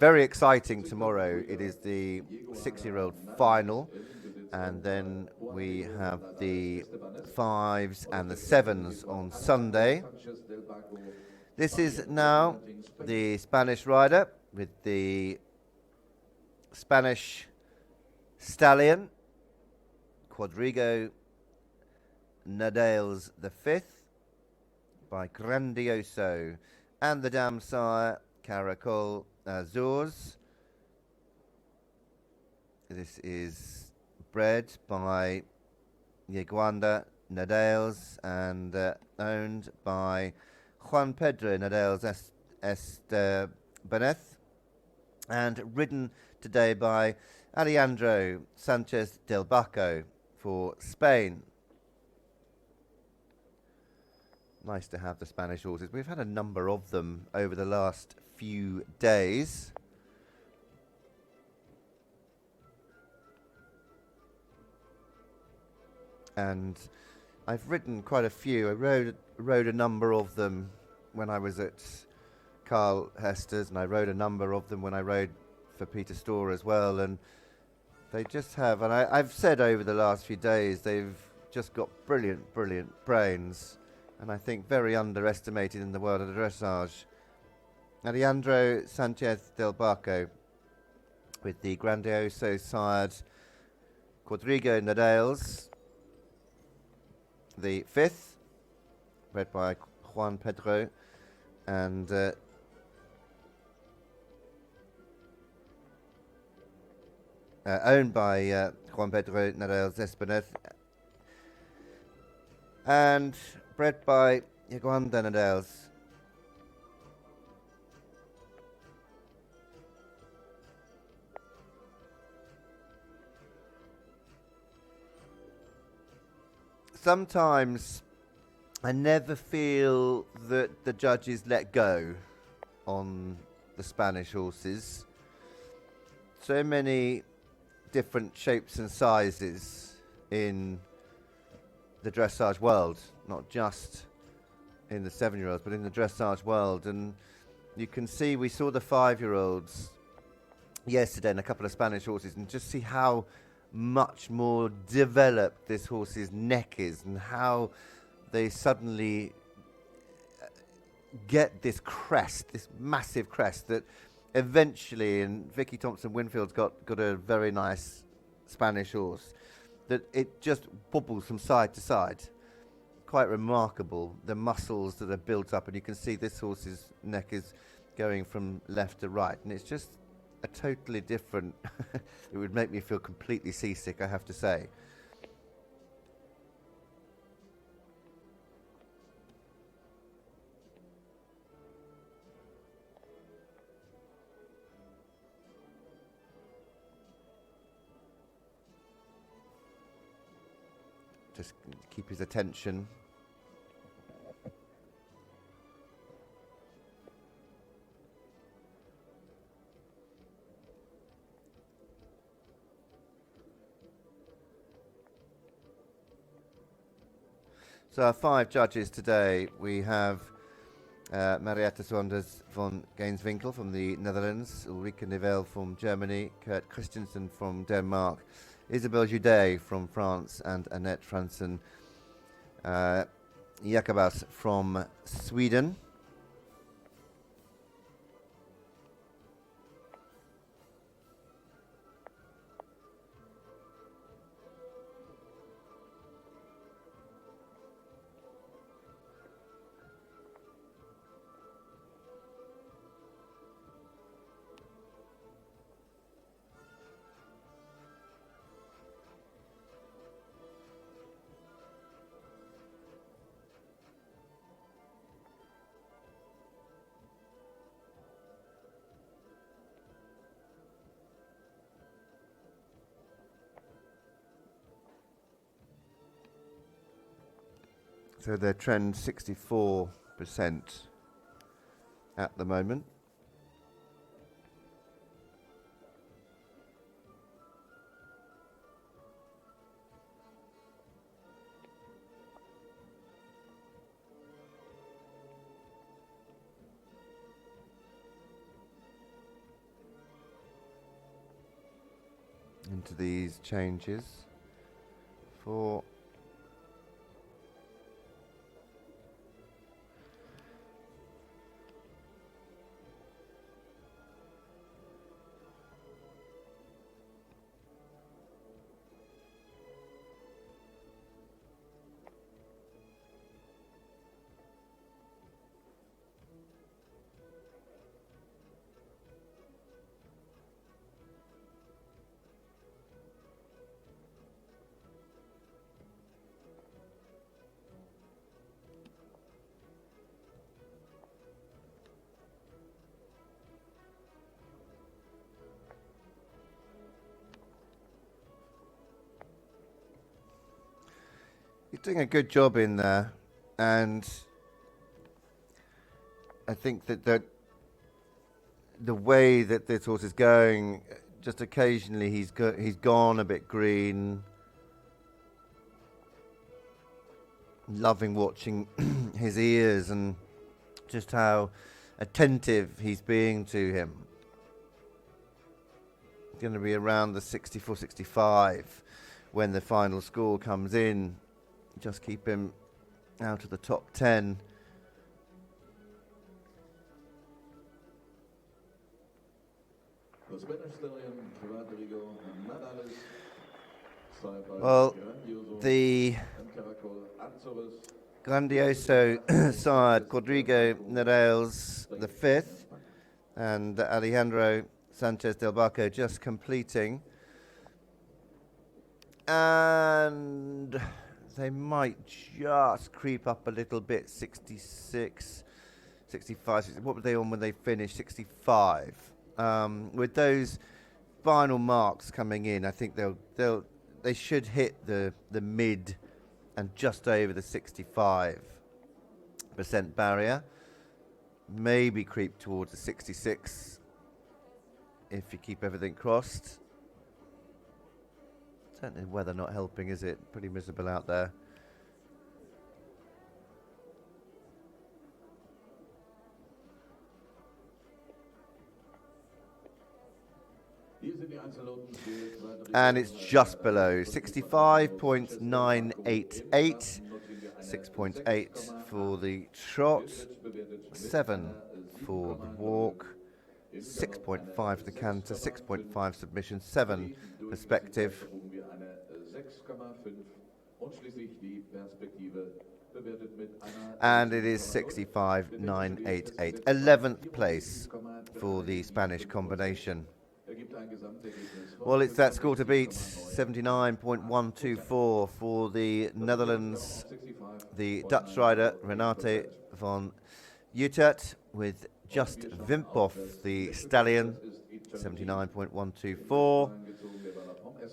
very exciting tomorrow. It is the 6-year-old final, and then we have the 5s and the 7s on Sunday. This is now the Spanish rider with the Spanish stallion, Quádrigo Nadales the 5th by Grandioso, and the dam sire Caracol Azores. This is bred by Yeguada Nadales and owned by Juan Pedro Nadales Estebanez, and ridden today by Alejandro Sánchez del Barco for Spain. Nice to have the Spanish horses. We've had a number of them over the last few days. And I've ridden quite a few. I rode a number of them when I was at Carl Hester's, and I rode a number of them when I rode for Peter Storr as well. And they just have, and I've said over the last few days, they've just got brilliant brains, and I think very underestimated in the world of dressage. Alejandro Sánchez del Barco with the Grandioso sired Quádrigo Nadales, the 5th, bred by Juan Pedro, and owned by Juan Pedro Nadales Estebanez, and bred by Yeguada Nadales. Sometimes I never feel that the judges let go on the Spanish horses. So many different shapes and sizes in the dressage world, not just in the 7-year-olds, but in the dressage world. And you can see, we saw the 5-year-olds yesterday and a couple of Spanish horses, and just see how much more developed this horse's neck is, and how they suddenly get this crest, this massive crest that eventually, and Vicky Thompson-Winfield's got a very nice Spanish horse, that it just bobbles from side to side. Quite remarkable, the muscles that are built up, and you can see this horse's neck is going from left to right, and it's just a totally different it would make me feel completely seasick, I have to say. Just keep his attention. So our 5 judges today, we have Marietta Saunders von Gainswinkel from the Netherlands, Ulrike Nivelle from Germany, Kurt Christensen from Denmark, Isabelle Judet from France, and Annette Fransen Jakobas from Sweden. So they're trend 64% at the moment. into these changes. 4. He's doing a good job in there, and I think that the way that this horse is going, just occasionally he's gone a bit green. Loving watching his ears and just how attentive he's being to him. Going to be around the 64, 65 when the final score comes in. Just keep him out of the top 10. Well, the Grandioso side, Quádrigo Nadales, the 5th, and Alejandro Sánchez del Barco just completing. And they might just creep up a little bit, 66, 65, 60. What were they on when they finished? 65. With those final marks coming in, I think they should hit the mid and just over the 65% barrier. Maybe creep towards the 66 if you keep everything crossed. Certainly weather not helping, is it? Pretty miserable out there. And it's just below 65.988, 6.8 for the trot, 7 for the walk, 6.5 for the canter, 6.5 submission, 7 perspective. And it is 65.988, 11th place for the Spanish combination. Well, it's that score to beat, 79.124 for the Netherlands. The Dutch rider Renate van Utrecht with just Wimphoff, the stallion, 79.124.